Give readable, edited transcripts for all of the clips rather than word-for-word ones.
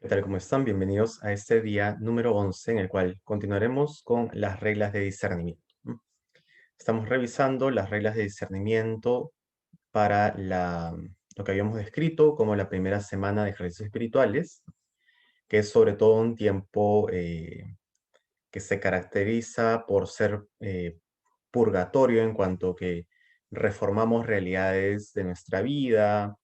¿Qué tal? ¿Cómo están? Bienvenidos a este día número 11 en el cual continuaremos con las reglas de discernimiento. ¿No? Estamos revisando las reglas de discernimiento para lo que habíamos descrito como la primera semana de ejercicios espirituales, que es sobre todo un tiempo que se caracteriza por ser purgatorio en cuanto que reformamos realidades de nuestra vida,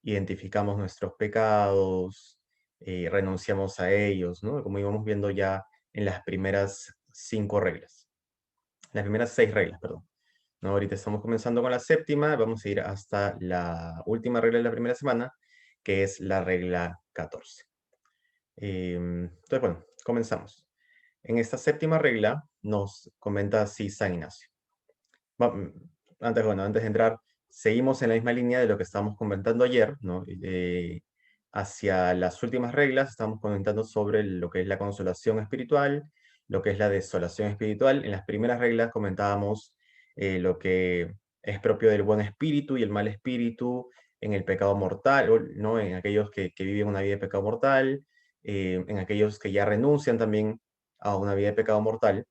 identificamos nuestros pecados, renunciamos a ellos, ¿no? Como íbamos viendo ya en las primeras 5 reglas, las primeras 6 reglas, perdón. ¿No? Ahorita estamos comenzando con la séptima, vamos a ir hasta la última regla de la primera semana, que es la regla 14. Entonces, bueno, comenzamos. En esta séptima regla nos comenta así San Ignacio. Bueno, antes de entrar, seguimos en la misma línea de lo que estábamos comentando ayer, ¿no? Hacia las últimas reglas estamos comentando sobre lo que es la consolación espiritual, lo que es la desolación espiritual. En las primeras reglas comentábamos lo que es propio del buen espíritu y el mal espíritu en el pecado mortal, ¿no? En aquellos que viven una vida de pecado mortal, en aquellos que ya renuncian también a una vida de pecado mortal.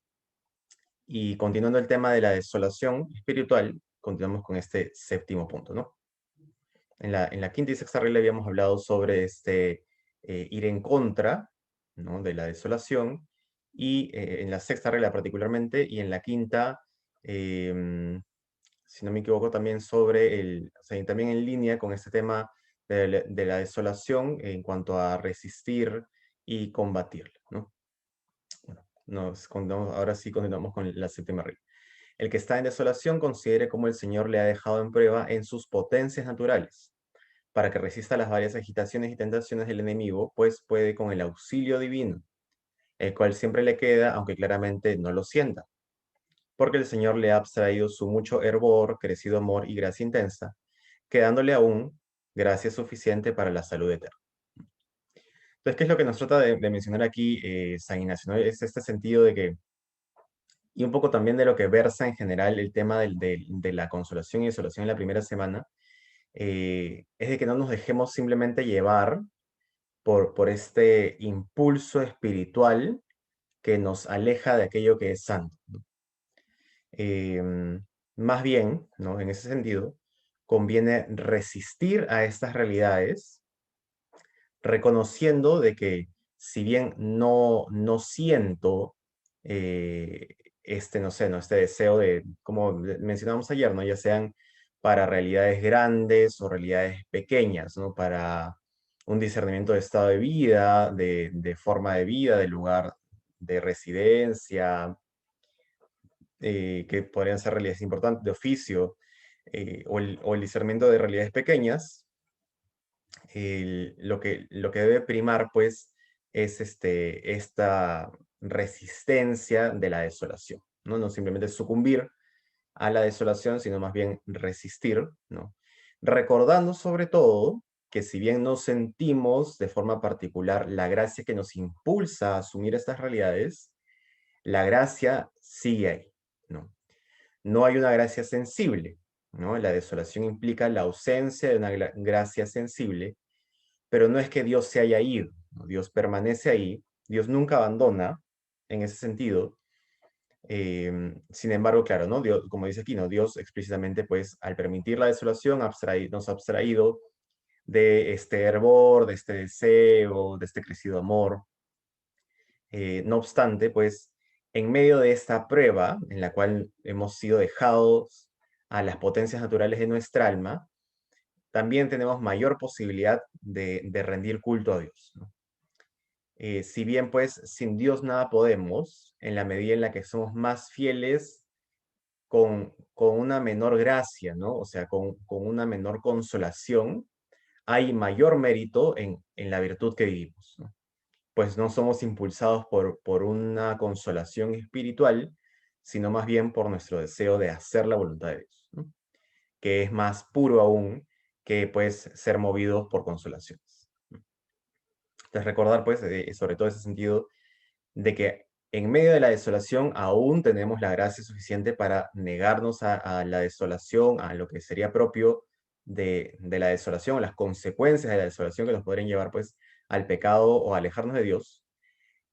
Y continuando el tema de la desolación espiritual, continuamos con este séptimo punto, ¿no? En la quinta y sexta regla habíamos hablado sobre ir en contra, ¿no? De la desolación, y en la sexta regla particularmente, y en la quinta, em, si no me equivoco, también o sea, y también en línea con este tema de la desolación en cuanto a resistir y combatirla, ¿no? Bueno, ahora sí continuamos con la séptima regla. El que está en desolación considere cómo el Señor le ha dejado en prueba en sus potencias naturales, para que resista las varias agitaciones y tentaciones del enemigo, pues puede con el auxilio divino, el cual siempre le queda, aunque claramente no lo sienta, porque el Señor le ha abstraído su mucho hervor, crecido amor y gracia intensa, quedándole aún gracia suficiente para la salud eterna. Entonces, ¿qué es lo que nos trata de mencionar aquí San Ignacio? ¿No? Es este sentido de que y un poco también de lo que versa en general el tema de la consolación y desolación en la primera semana, es de que no nos dejemos simplemente llevar por este impulso espiritual que nos aleja de aquello que es santo. ¿No? Más bien, ¿no? En ese sentido, conviene resistir a estas realidades, reconociendo de que si bien no siento no sé, ¿no? Este deseo como mencionamos ayer, ¿no? Ya sean para realidades grandes o realidades pequeñas, ¿no? Para un discernimiento de estado de vida, de forma de vida, de lugar de residencia, que podrían ser realidades importantes, de oficio, o el discernimiento de realidades pequeñas. Lo que debe primar, pues, es esta resistencia de la desolación, ¿no? No simplemente sucumbir a la desolación, sino más bien resistir, ¿no? Recordando sobre todo que si bien no sentimos de forma particular la gracia que nos impulsa a asumir estas realidades, la gracia sigue ahí, ¿no? No hay una gracia sensible, ¿no? La desolación implica la ausencia de una gracia sensible, pero no es que Dios se haya ido, ¿no? Dios permanece ahí, Dios nunca abandona en ese sentido. Sin embargo, claro, ¿no? Dios, como dice aquí, ¿no? Dios explícitamente, pues, al permitir la desolación, nos ha abstraído de este hervor, de este deseo, de este crecido amor. No obstante, pues, en medio de esta prueba en la cual hemos sido dejados a las potencias naturales de nuestra alma, también tenemos mayor posibilidad de rendir culto a Dios, ¿no? Si bien pues sin Dios nada podemos, en la medida en la que somos más fieles con una menor gracia, ¿no? O sea, con una menor consolación, hay mayor mérito en la virtud que vivimos, ¿no? Pues no somos impulsados por una consolación espiritual, sino más bien por nuestro deseo de hacer la voluntad de Dios, ¿no? Que es más puro aún que pues ser movidos por consolaciones. Entonces recordar pues sobre todo ese sentido de que en medio de la desolación aún tenemos la gracia suficiente para negarnos a la desolación, a lo que sería propio de la desolación, o las consecuencias de la desolación que nos podrían llevar pues al pecado o a alejarnos de Dios,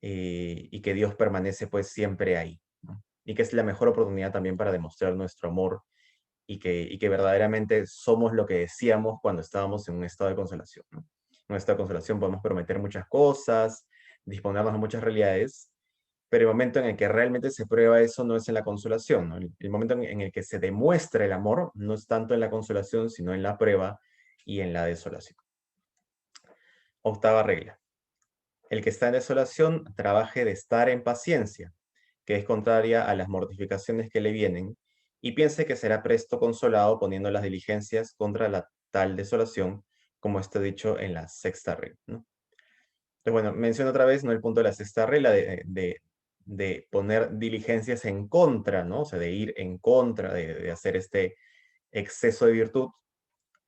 y que Dios permanece pues siempre ahí, ¿no? Y que es la mejor oportunidad también para demostrar nuestro amor y que verdaderamente somos lo que decíamos cuando estábamos en un estado de consolación, ¿no? En un estado de consolación podemos prometer muchas cosas, disponernos de muchas realidades, pero el momento en el que realmente se prueba eso no es en la consolación, ¿no? El momento en el que se demuestra el amor no es tanto en la consolación, sino en la prueba y en la desolación. Octava regla. El que está en desolación trabaje de estar en paciencia, que es contraria a las mortificaciones que le vienen, y piense que será presto consolado poniendo las diligencias contra la tal desolación, como está dicho en la sexta regla, ¿no? Entonces, bueno, menciono otra vez, ¿no?, el punto de la sexta regla de poner diligencias en contra, ¿no? O sea, de ir en contra, de hacer este exceso de virtud.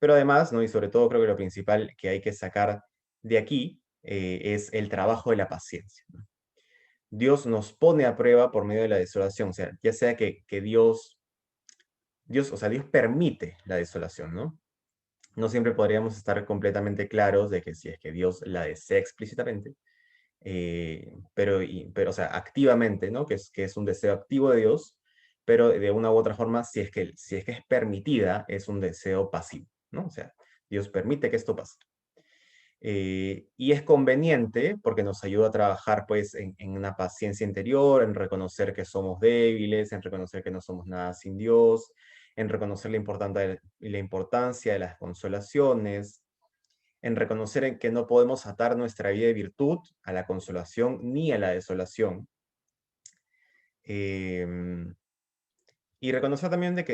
Pero además, ¿no?, y sobre todo creo que lo principal que hay que sacar de aquí es el trabajo de la paciencia, ¿no? Dios nos pone a prueba por medio de la desolación, o sea, ya sea que Dios, o sea, Dios permite la desolación, ¿no? No siempre podríamos estar completamente claros de que si es que Dios la desea explícitamente, pero, o sea, activamente, ¿no? Que es un deseo activo de Dios, pero de una u otra forma, si es que es permitida, es un deseo pasivo, ¿no? O sea, Dios permite que esto pase. Y es conveniente porque nos ayuda a trabajar pues en una paciencia interior, en reconocer que somos débiles, en reconocer que no somos nada sin Dios, en reconocer la importancia de las consolaciones, en reconocer en que no podemos atar nuestra vida de virtud a la consolación ni a la desolación. Em, y reconocer también de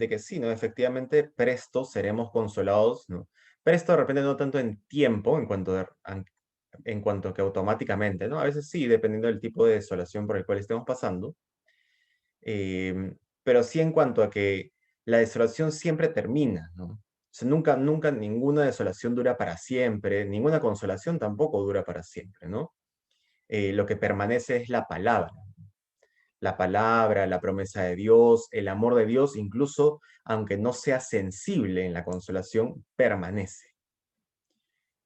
que sí, ¿no? Efectivamente, presto seremos consolados, ¿no? Presto de repente no tanto en tiempo, en cuanto que automáticamente, ¿no? A veces sí, dependiendo del tipo de desolación por el cual estemos pasando, pero sí en cuanto a que la desolación siempre termina, ¿no? O sea, nunca, nunca ninguna desolación dura para siempre, ninguna consolación tampoco dura para siempre, ¿no? Lo que permanece es la palabra, la promesa de Dios, el amor de Dios, incluso aunque no sea sensible en la consolación, permanece.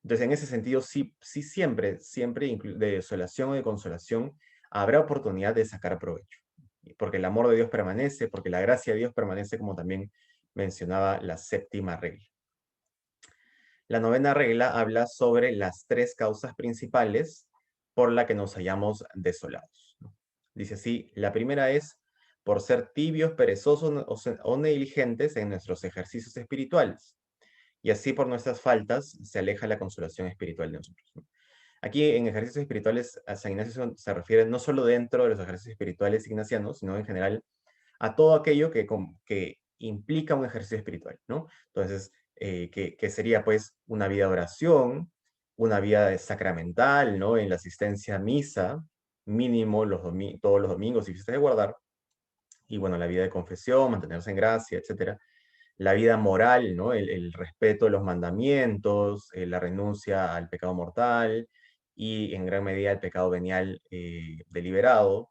Entonces, en ese sentido, sí, sí siempre, siempre, de desolación o de consolación, habrá oportunidad de sacar provecho. Porque el amor de Dios permanece, porque la gracia de Dios permanece, como también mencionaba la séptima regla. La novena regla habla sobre las tres causas principales por la que nos hallamos desolados, ¿no? Dice así, la primera es por ser tibios, perezosos o negligentes en nuestros ejercicios espirituales. Y así por nuestras faltas se aleja la consolación espiritual de nosotros, ¿no? Aquí en ejercicios espirituales a San Ignacio se refiere no solo dentro de los ejercicios espirituales ignacianos, sino en general a todo aquello que implica un ejercicio espiritual, ¿no? Entonces, que sería pues una vida de oración, una vida sacramental, ¿no? En la asistencia a misa, mínimo todos los domingos y fiestas de guardar, y bueno, la vida de confesión, mantenerse en gracia, etcétera. La vida moral, ¿no? El respeto de los mandamientos, la renuncia al pecado mortal y en gran medida al pecado venial deliberado,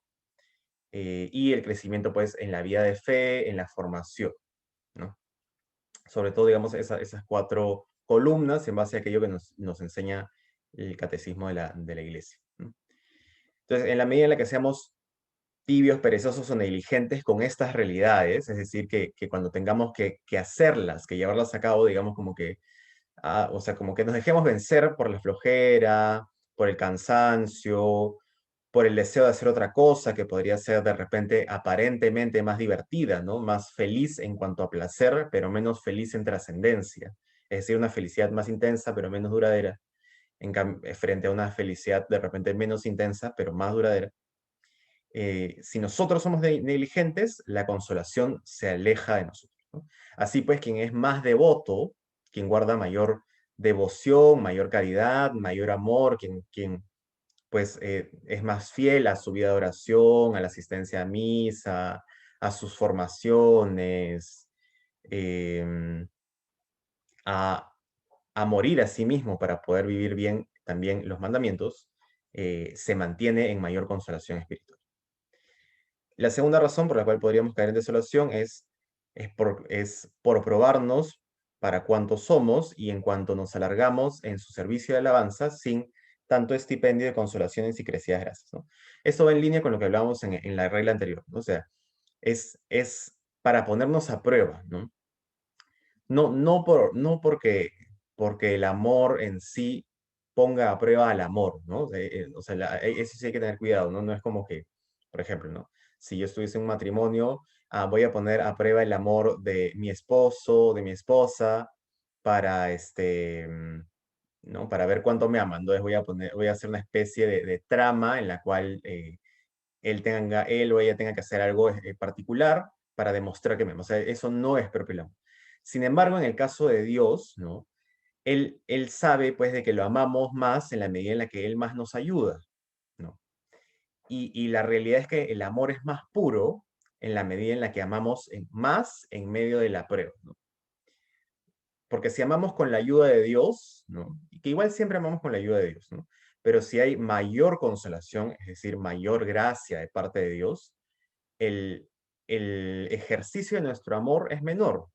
y el crecimiento, pues, en la vida de fe, en la formación, ¿no? Sobre todo, digamos, esas cuatro columnas en base a aquello que nos enseña el catecismo de la Iglesia, ¿no? Entonces, en la medida en la que seamos tibios, perezosos o negligentes con estas realidades, es decir, que cuando tengamos que hacerlas, que llevarlas a cabo, digamos, como que, o sea, como que nos dejemos vencer por la flojera, por el cansancio, por el deseo de hacer otra cosa que podría ser de repente aparentemente más divertida, ¿no? Más feliz en cuanto a placer, pero menos feliz en trascendencia. Es decir, una felicidad más intensa, pero menos duradera, frente a una felicidad de repente menos intensa, pero más duradera. Si nosotros somos negligentes, la consolación se aleja de nosotros, ¿no? Así pues, quien es más devoto, quien guarda mayor devoción, mayor caridad, mayor amor, quien pues es más fiel a su vida de oración, a la asistencia a misa, a sus formaciones, em, a, a morir a sí mismo para poder vivir bien también los mandamientos, se mantiene en mayor consolación espiritual. La segunda razón por la cual podríamos caer en desolación es por probarnos para cuánto somos y en cuanto nos alargamos en su servicio de alabanza sin tanto estipendio de consolaciones y crecidas gracias, ¿no? Esto va en línea con lo que hablábamos en la regla anterior, ¿no? O sea, es para ponernos a prueba, ¿no? No porque el amor en sí ponga a prueba al amor, ¿no? O sea, eso sí hay que tener cuidado, ¿no? No es como que, por ejemplo, ¿no? Si yo estuviese en un matrimonio, voy a poner a prueba el amor de mi esposo, de mi esposa, para ¿no? Para ver cuánto me aman. Entonces voy a hacer una especie de trama en la cual él o ella tenga que hacer algo particular para demostrar que me ama. O sea, eso no es propio del amor. Sin embargo, en el caso de Dios, ¿no? Él sabe, pues, de que lo amamos más en la medida en la que Él más nos ayuda, ¿no? Y la realidad es que el amor es más puro en la medida en la que amamos más en medio de la prueba, ¿no? Porque si amamos con la ayuda de Dios, ¿no? Y que igual siempre amamos con la ayuda de Dios, ¿no? Pero si hay mayor consolación, es decir, mayor gracia de parte de Dios, el, el ejercicio de nuestro amor es menor.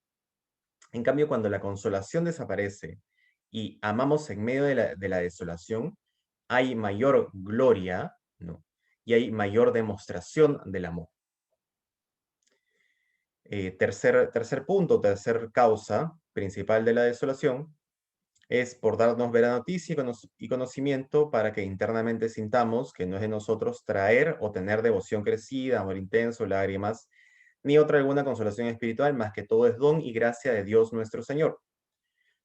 En cambio, cuando la consolación desaparece y amamos en medio de la desolación, hay mayor gloria, ¿no? Y hay mayor demostración del amor. Tercer punto, tercer causa principal de la desolación, es por darnos vera noticia y conocimiento para que internamente sintamos que no es de nosotros traer o tener devoción crecida, amor intenso, lágrimas, ni otra alguna consolación espiritual, más que todo es don y gracia de Dios nuestro Señor.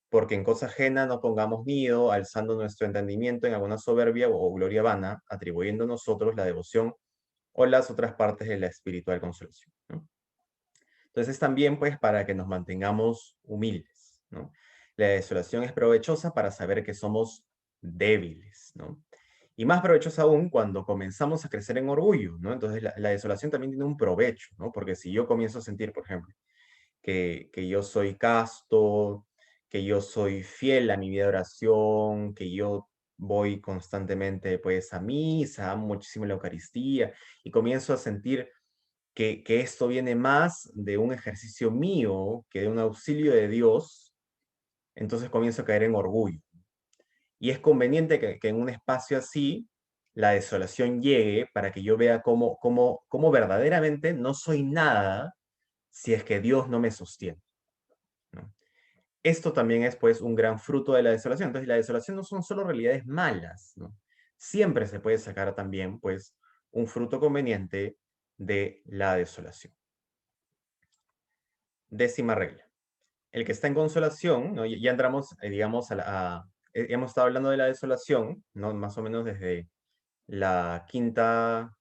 Porque en cosa ajena no pongamos miedo, alzando nuestro entendimiento en alguna soberbia o gloria vana, atribuyendo a nosotros la devoción o las otras partes de la espiritual consolación, ¿no? Entonces también pues para que nos mantengamos humildes, ¿no? La desolación es provechosa para saber que somos débiles, ¿no? Y más provechosa aún cuando comenzamos a crecer en orgullo, ¿no? Entonces la desolación también tiene un provecho, ¿no? Porque si yo comienzo a sentir, por ejemplo, que yo soy casto, que yo soy fiel a mi vida de oración, que yo voy constantemente pues a misa, amo muchísimo la Eucaristía y comienzo a sentir que esto viene más de un ejercicio mío que de un auxilio de Dios, entonces comienzo a caer en orgullo. Y es conveniente que en un espacio así la desolación llegue para que yo vea cómo verdaderamente no soy nada si es que Dios no me sostiene, ¿no? Esto también es pues un gran fruto de la desolación. Entonces la desolación no son solo realidades malas, ¿no? Siempre se puede sacar también pues un fruto conveniente de la desolación. Décima regla. El que está en consolación, ¿no? Ya entramos, digamos, hemos estado hablando de la desolación, ¿no? Más o menos desde la quinta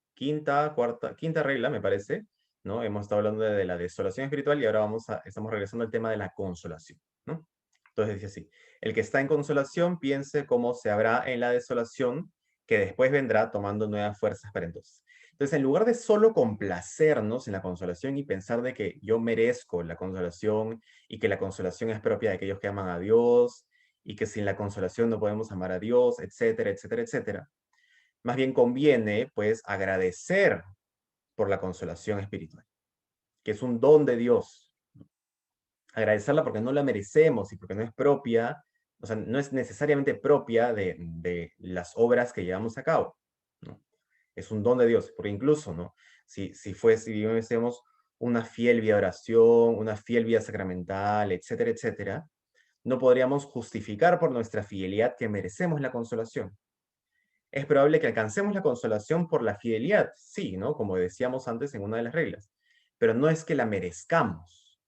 regla, me parece, ¿no? Hemos estado hablando de la desolación espiritual y ahora estamos regresando al tema de la consolación, ¿no? Entonces dice así, el que está en consolación piense cómo se habrá en la desolación que después vendrá tomando nuevas fuerzas para entonces. Entonces, en lugar de solo complacernos en la consolación y pensar de que yo merezco la consolación y que la consolación es propia de aquellos que aman a Dios y que sin la consolación no podemos amar a Dios, etcétera, etcétera, etcétera, más bien conviene, pues, agradecer por la consolación espiritual, que es un don de Dios. Agradecerla porque no la merecemos y porque no es propia, o sea, no es necesariamente propia de las obras que llevamos a cabo, ¿no? Es un don de Dios, porque incluso, ¿no? Si viviésemos una fiel vida de oración, una fiel vida sacramental, etcétera, etcétera, no podríamos justificar por nuestra fidelidad que merecemos la consolación. Es probable que alcancemos la consolación por la fidelidad, sí, ¿no? Como decíamos antes en una de las reglas, pero no es que la merezcamos.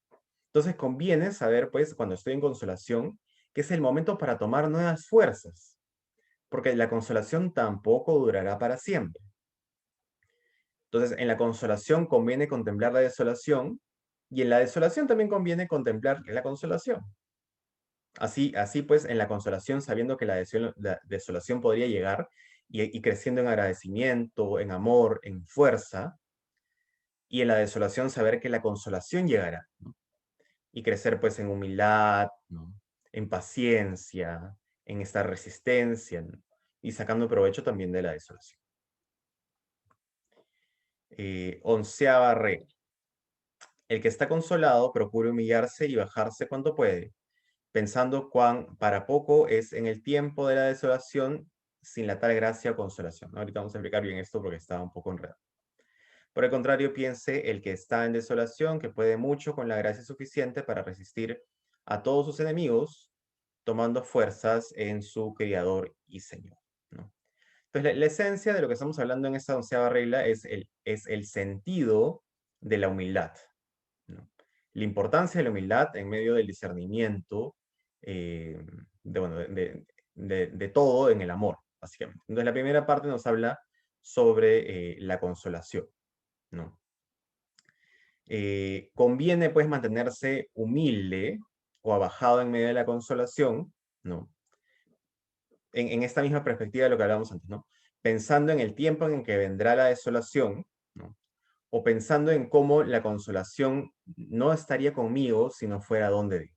Entonces conviene saber, pues, cuando estoy en consolación, que es el momento para tomar nuevas fuerzas, porque la consolación tampoco durará para siempre. Entonces, en la consolación conviene contemplar la desolación, y en la desolación también conviene contemplar la consolación. Así pues, en la consolación, sabiendo que la desolación podría llegar, y creciendo en agradecimiento, en amor, en fuerza, y en la desolación saber que la consolación llegará, ¿no? Y crecer pues en humildad, ¿no? En paciencia, en esta resistencia, ¿no? Y sacando provecho también de la desolación. Onceava regla. El que está consolado procura humillarse y bajarse cuanto puede, pensando cuán para poco es en el tiempo de la desolación sin la tal gracia o consolación, ¿no? Ahorita vamos a explicar bien esto porque está un poco enredado. Por el contrario, piense el que está en desolación, que puede mucho con la gracia suficiente para resistir a todos sus enemigos, tomando fuerzas en su Criador y Señor, ¿no? Entonces, la esencia de lo que estamos hablando en esta 11ª regla es el sentido de la humildad, ¿no? La importancia de la humildad en medio del discernimiento eh, bueno, de todo en el amor, básicamente. Entonces, la primera parte nos habla sobre la consolación, ¿no? Conviene, pues, mantenerse humilde o abajado en medio de la consolación, ¿no? En esta misma perspectiva de lo que hablábamos antes, ¿no? Pensando en el tiempo en que vendrá la desolación, ¿no? O pensando en cómo la consolación no estaría conmigo si no fuera don de Dios.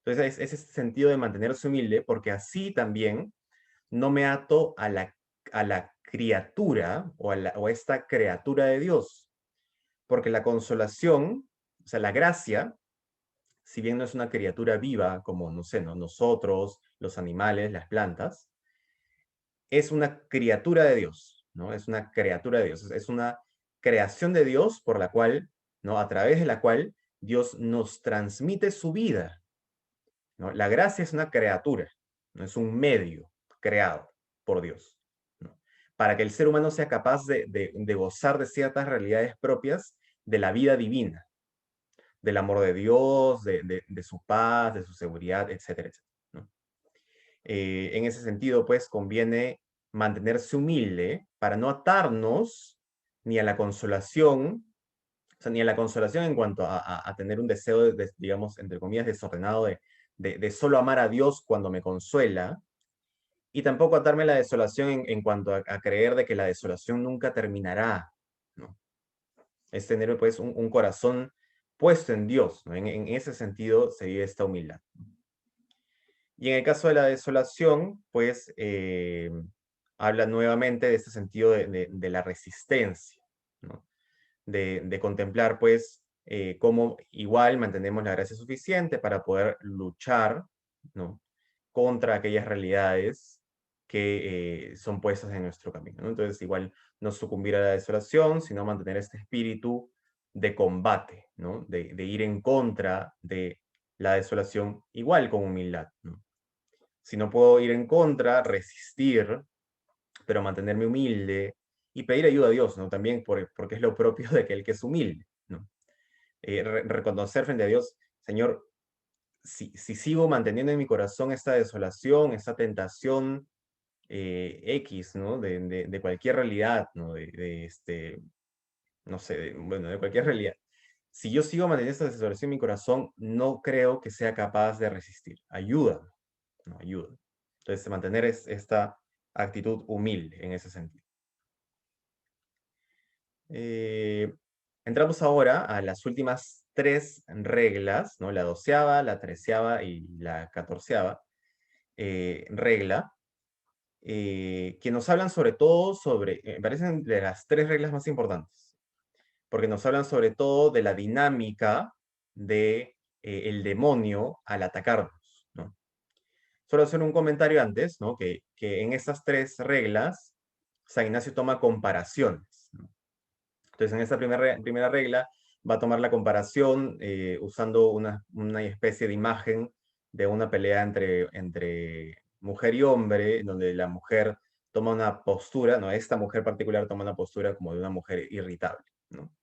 Entonces, es ese sentido de mantenerse humilde, porque así también no me ato a la criatura o a esta criatura de Dios, porque la consolación, o sea, la gracia, si bien no es una criatura viva como, no sé, ¿no? Nosotros, los animales, las plantas, es una criatura de Dios, ¿no? Es una criatura de Dios, es una creación de Dios por la cual, ¿no? A través de la cual Dios nos transmite su vida, ¿no? La gracia es una criatura, no es un medio creado por Dios, ¿no? Para que el ser humano sea capaz de gozar de ciertas realidades propias de la vida divina, del amor de Dios, de su paz, de su seguridad, etcétera, etcétera, ¿no? En ese sentido, pues, conviene mantenerse humilde para no atarnos ni a la consolación, o sea, ni a la consolación en cuanto a tener un deseo, digamos, entre comillas, desordenado de solo amar a Dios cuando me consuela, y tampoco atarme a la desolación en cuanto a creer de que la desolación nunca terminará, ¿no? Es tener, pues, un corazón puesto en Dios, ¿no? En ese sentido se vive esta humildad. Y en el caso de la desolación, pues habla nuevamente de este sentido de la resistencia, ¿no? De contemplar, pues, cómo igual mantenemos la gracia suficiente para poder luchar, ¿no? Contra aquellas realidades que son puestas en nuestro camino, ¿no? Entonces, igual no sucumbir a la desolación, sino mantener este espíritu de combate, ¿no? De ir en contra de la desolación, igual con humildad, ¿no? Si no puedo ir en contra, resistir, pero mantenerme humilde y pedir ayuda a Dios, ¿no? También porque es lo propio de aquel que es humilde, ¿no? Reconocer frente a Dios, Señor, si sigo manteniendo en mi corazón esta desolación, esta tentación X, ¿no? De cualquier realidad, ¿no? No sé, bueno, de cualquier realidad. Si yo sigo manteniendo esta desolación en mi corazón, no creo que sea capaz de resistir. Ayuda, ¿no? Ayuda. Entonces, mantener esta actitud humilde en ese sentido. Eh, Entramos ahora a las últimas 3 reglas, ¿no? La 12ª, la 13ª y la 14ª regla, que nos hablan sobre todo me parecen de las 3 reglas más importantes, porque nos hablan sobre todo de la dinámica de el demonio al atacarnos, ¿no? Solo hacer un comentario antes, ¿no? Que en estas 3 reglas, San Ignacio toma comparaciones, ¿no? Entonces, en esta primera regla va a tomar la comparación usando una especie de imagen de una pelea entre mujer y hombre, donde la mujer toma una postura, ¿no? Esta mujer particular toma una postura como de una mujer irritable, ¿no?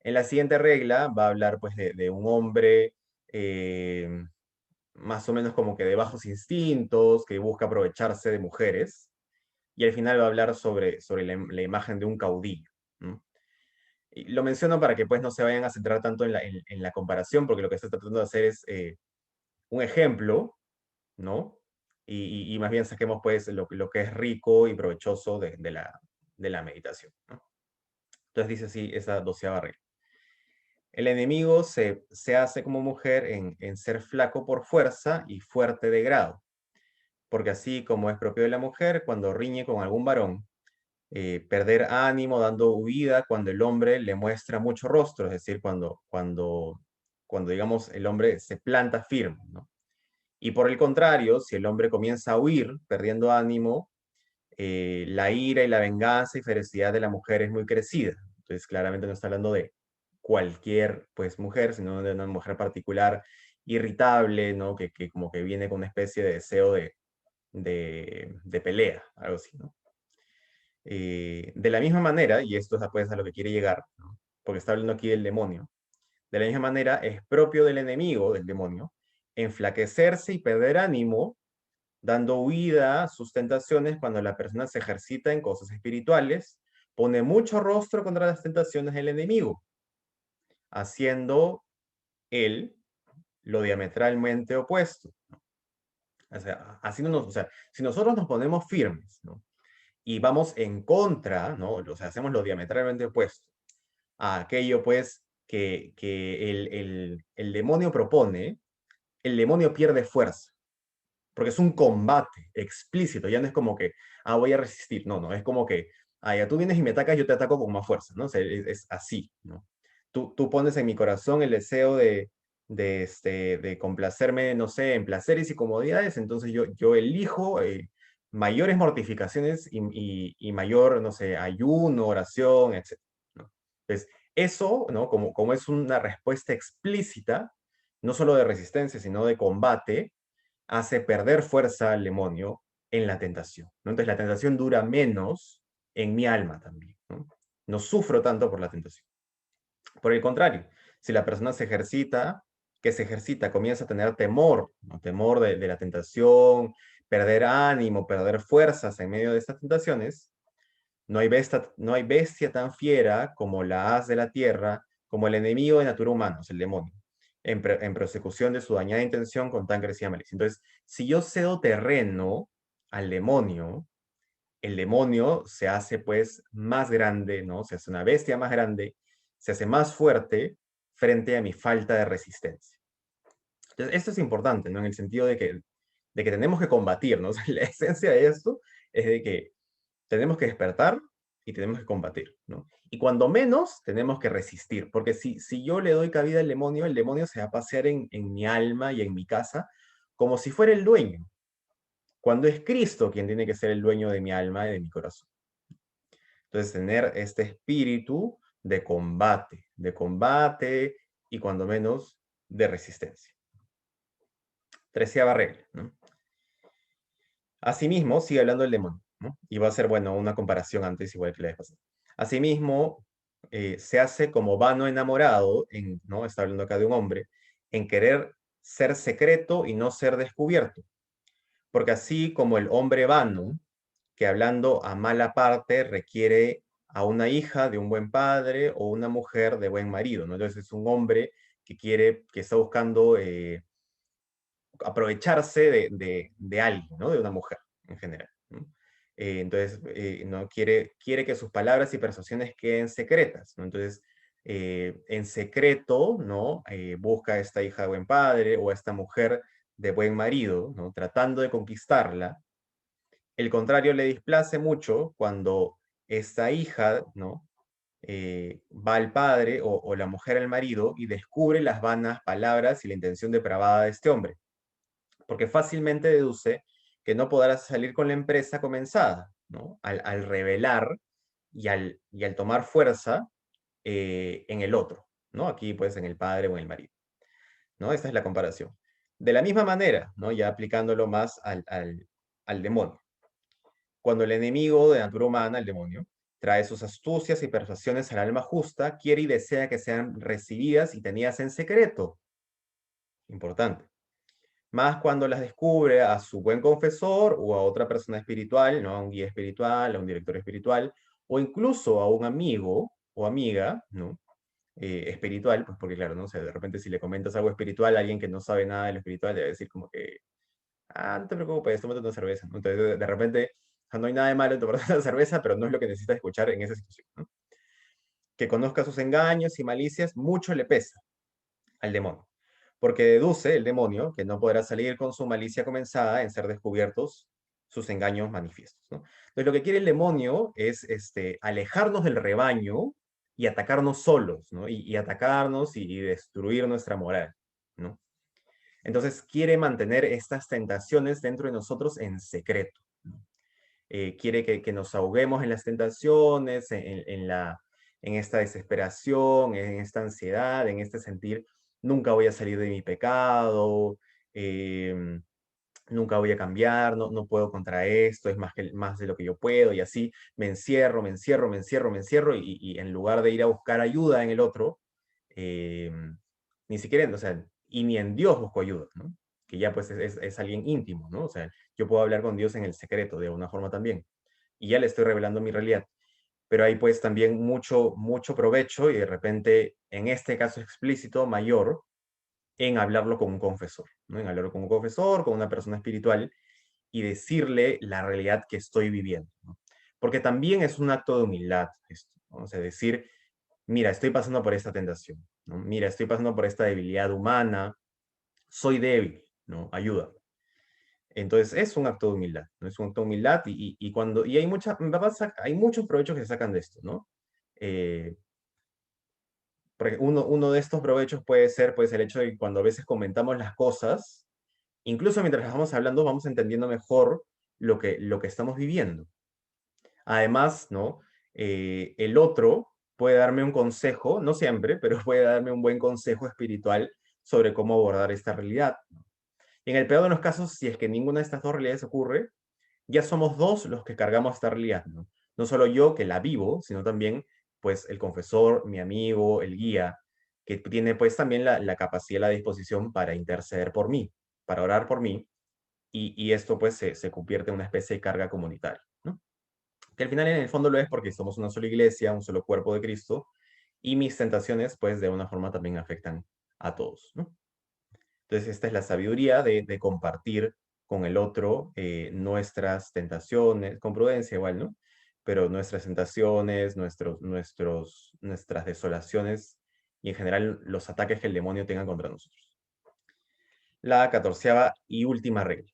En la siguiente regla va a hablar, pues, de un hombre eh, más o menos como que de bajos instintos, que busca aprovecharse de mujeres, y al final va a hablar sobre la imagen de un caudillo, ¿no? Y lo menciono para que pues no se vayan a centrar tanto en la comparación, porque lo que estoy tratando de hacer es un ejemplo, ¿no? Y más bien saquemos pues lo que es rico y provechoso de la meditación, ¿no? Entonces dice así esa 12ª regla. El enemigo se hace como mujer en ser flaco por fuerza y fuerte de grado, porque así como es propio de la mujer, cuando riñe con algún varón, perder ánimo, dando huida cuando el hombre le muestra mucho rostro, es decir, cuando digamos, el hombre se planta firme, ¿no? Y por el contrario, si el hombre comienza a huir, perdiendo ánimo, la ira y la venganza y ferocidad de la mujer es muy crecida. Entonces, claramente no está hablando de cualquier pues, mujer, sino de una mujer particular irritable, ¿no? Que como que viene con una especie de deseo de pelea, algo así, ¿no? De la misma manera, y esto es pues, a lo que quiere llegar, ¿no? Porque está hablando aquí del demonio, de la misma manera es propio del enemigo, del demonio, enflaquecerse y perder ánimo dando huida a sus tentaciones cuando la persona se ejercita en cosas espirituales, pone mucho rostro contra las tentaciones del enemigo, haciendo él lo diametralmente opuesto. O sea, así no nos, o sea, si nosotros nos ponemos firmes, ¿no? Y vamos en contra, ¿no? O sea, hacemos lo diametralmente opuesto a aquello, pues, que el demonio propone, el demonio pierde fuerza. Porque es un combate explícito, ya no es como que, voy a resistir, no, no, es como que, ya tú vienes y me atacas, yo te ataco con más fuerza, ¿no? O sea, es así, ¿no? Tú pones en mi corazón el deseo de complacerme, no sé, en placeres y comodidades, entonces yo elijo mayores mortificaciones y mayor, no sé, ayuno, oración, etc., ¿no? Entonces, eso, ¿no? Como es una respuesta explícita, no solo de resistencia, sino de combate, hace perder fuerza al demonio en la tentación, ¿no? Entonces la tentación dura menos en mi alma también, ¿no? No sufro tanto por la tentación. Por el contrario, si la persona que se ejercita, comienza a tener temor, ¿no? Temor de la tentación, perder ánimo, perder fuerzas en medio de estas tentaciones, no hay bestia tan fiera como la haz de la tierra, como el enemigo de natura humana, o sea, el demonio, en persecución de su dañada intención con tan crecida malicia. Entonces, si yo cedo terreno al demonio, el demonio se hace pues más grande, ¿no? Se hace una bestia más grande, se hace más fuerte frente a mi falta de resistencia. Entonces, esto es importante, ¿no? En el sentido de que tenemos que combatir, ¿no? O sea, la esencia de esto es de que tenemos que despertar y tenemos que combatir, ¿no? Y cuando menos, tenemos que resistir, porque si yo le doy cabida al demonio, el demonio se va a pasear en mi alma y en mi casa como si fuera el dueño, cuando es Cristo quien tiene que ser el dueño de mi alma y de mi corazón. Entonces, tener este espíritu de combate y cuando menos de resistencia. 13ª regla, ¿no? Asimismo, sigue hablando el demonio, ¿no? Y va a ser, bueno, una comparación antes, igual que la vez pasada. Asimismo, se hace como vano enamorado, ¿no? Está hablando acá de un hombre, en querer ser secreto y no ser descubierto. Porque así como el hombre vano, que hablando a mala parte requiere a una hija de un buen padre o una mujer de buen marido, ¿no? Entonces es un hombre que está buscando aprovecharse de alguien, ¿no? De una mujer en general, ¿no? Entonces, ¿no? Quiere que sus palabras y persuasiones queden secretas, ¿no? Entonces, en secreto, ¿no? Busca a esta hija de buen padre o a esta mujer de buen marido, ¿no? Tratando de conquistarla. El contrario le displace mucho cuando esta hija, ¿no? Va al padre o la mujer al marido y descubre las vanas palabras y la intención depravada de este hombre, porque fácilmente deduce que no podrá salir con la empresa comenzada, ¿no? Al revelar y al tomar fuerza en el otro, ¿no? Aquí, pues, en el padre o en el marido, ¿no? Esta es la comparación. De la misma manera, ¿no? Ya aplicándolo más al demonio. Cuando el enemigo de natura humana, el demonio, trae sus astucias y persuasiones al alma justa, quiere y desea que sean recibidas y tenidas en secreto. Importante. Más cuando las descubre a su buen confesor o a otra persona espiritual, ¿no? A un guía espiritual, a un director espiritual, o incluso a un amigo o amiga, ¿no? Espiritual, pues porque claro, ¿no? O sea, de repente si le comentas algo espiritual a alguien que no sabe nada de lo espiritual, le va a decir como que, no te preocupes, tómate una cerveza, ¿no? Entonces, de repente, o sea, no hay nada de malo en tomar una cerveza, pero no es lo que necesitas escuchar en esa situación, ¿no? Que conozca sus engaños y malicias, mucho le pesa al demonio, porque deduce el demonio que no podrá salir con su malicia comenzada en ser descubiertos sus engaños manifiestos, ¿no? Entonces, lo que quiere el demonio es alejarnos del rebaño y atacarnos solos, ¿no? Y atacarnos y destruir nuestra moral, ¿no? Entonces quiere mantener estas tentaciones dentro de nosotros en secreto, ¿no? Quiere que nos ahoguemos en las tentaciones, en esta desesperación, en esta ansiedad, en este sentir, nunca voy a salir de mi pecado, em, nunca voy a cambiar, no puedo contra esto, es más de lo que yo puedo, y así me encierro, me encierro, me encierro, me encierro, y en lugar de ir a buscar ayuda en el otro, ni siquiera, o sea, y ni en Dios busco ayuda, ¿no? Que ya pues es alguien íntimo, ¿no? O sea, yo puedo hablar con Dios en el secreto de una forma también, y ya le estoy revelando mi realidad, pero hay pues también mucho provecho y de repente, en este caso explícito, mayor, en hablarlo con un confesor, ¿no? En hablarlo con un confesor, con una persona espiritual, y decirle la realidad que estoy viviendo, ¿no? Porque también es un acto de humildad esto, ¿no? O sea, decir, mira, estoy pasando por esta tentación, ¿no? Mira, estoy pasando por esta debilidad humana, soy débil, ¿no? Ayuda. Entonces es un acto de humildad, ¿no? Es un acto de humildad y hay hay muchos provechos que se sacan de esto, ¿no? Eh, porque uno de estos provechos puede ser pues el hecho de que cuando a veces comentamos las cosas, incluso mientras estamos hablando, vamos entendiendo mejor lo que estamos viviendo. Además, ¿no? El otro puede darme un consejo, no siempre, pero puede darme un buen consejo espiritual sobre cómo abordar esta realidad. Y en el peor de los casos, si es que ninguna de estas dos realidades ocurre, ya somos dos los que cargamos esta realidad, ¿no? No solo yo que la vivo, sino también pues el confesor, mi amigo, el guía, que tiene pues también la capacidad y la disposición para interceder por mí, para orar por mí, y esto pues se convierte en una especie de carga comunitaria, ¿no? Que al final en el fondo lo es porque somos una sola iglesia, un solo cuerpo de Cristo, y mis tentaciones pues de una forma también afectan a todos, ¿no? Entonces esta es la sabiduría de compartir con el otro nuestras tentaciones, con prudencia igual, ¿no? Pero nuestras tentaciones, nuestras desolaciones y en general los ataques que el demonio tenga contra nosotros. La 14ª y última regla.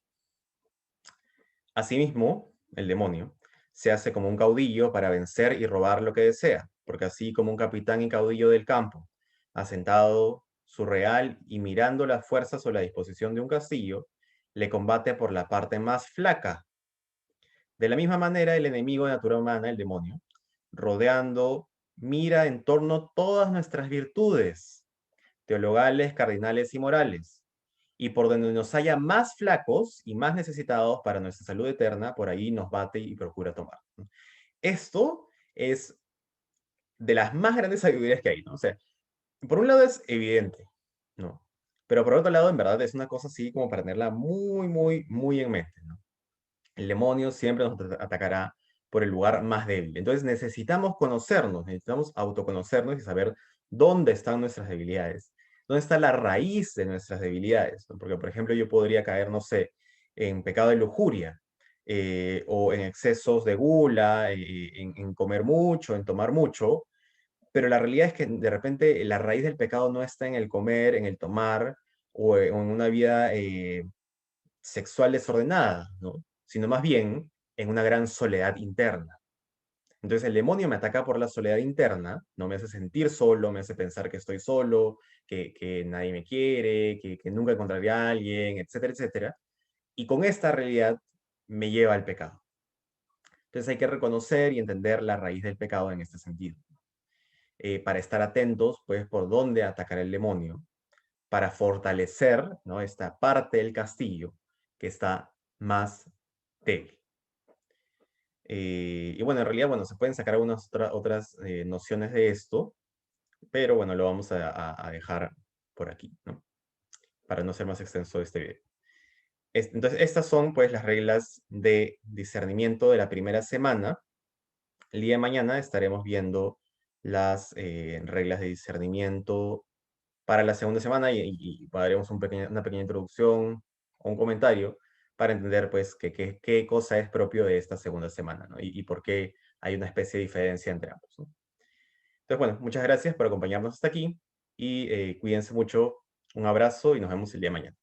Asimismo, el demonio se hace como un caudillo para vencer y robar lo que desea, porque así como un capitán y caudillo del campo, asentado su real y mirando las fuerzas o la disposición de un castillo, le combate por la parte más flaca. De la misma manera, el enemigo de natura humana, el demonio, rodeando, mira en torno todas nuestras virtudes, teologales, cardinales y morales, y por donde nos haya más flacos y más necesitados para nuestra salud eterna, por ahí nos bate y procura tomar, ¿no? Esto es de las más grandes sabidurías que hay, ¿no? O sea, por un lado es evidente, ¿no? Pero por otro lado, en verdad, es una cosa así como para tenerla muy en mente, ¿no? El demonio siempre nos atacará por el lugar más débil. Entonces necesitamos conocernos, necesitamos autoconocernos y saber dónde están nuestras debilidades, dónde está la raíz de nuestras debilidades, ¿no? Porque, por ejemplo, yo podría caer, no sé, en pecado de lujuria, o en excesos de gula, en comer mucho, en tomar mucho, pero la realidad es que de repente la raíz del pecado no está en el comer, en el tomar, o en una vida sexual desordenada, ¿no? Sino más bien en una gran soledad interna. Entonces el demonio me ataca por la soledad interna, no me hace sentir solo, me hace pensar que estoy solo, que nadie me quiere, que nunca encontraré a alguien, etcétera, etcétera. Y con esta realidad me lleva al pecado. Entonces hay que reconocer y entender la raíz del pecado en este sentido. Para estar atentos, pues, por dónde atacar el demonio, para fortalecer, ¿no? Esta parte del castillo que está más débil. Y bueno, en realidad, bueno, se pueden sacar algunas otras nociones de esto, pero bueno, lo vamos a dejar por aquí, ¿no? Para no ser más extenso este video. Entonces, estas son pues las reglas de discernimiento de la primera semana. El día de mañana estaremos viendo las reglas de discernimiento para la segunda semana y haremos una pequeña introducción o un comentario para entender pues qué cosa es propio de esta segunda semana, ¿no? Y por qué hay una especie de diferencia entre ambos, ¿no? Entonces, bueno, muchas gracias por acompañarnos hasta aquí y cuídense mucho, un abrazo y nos vemos el día de mañana.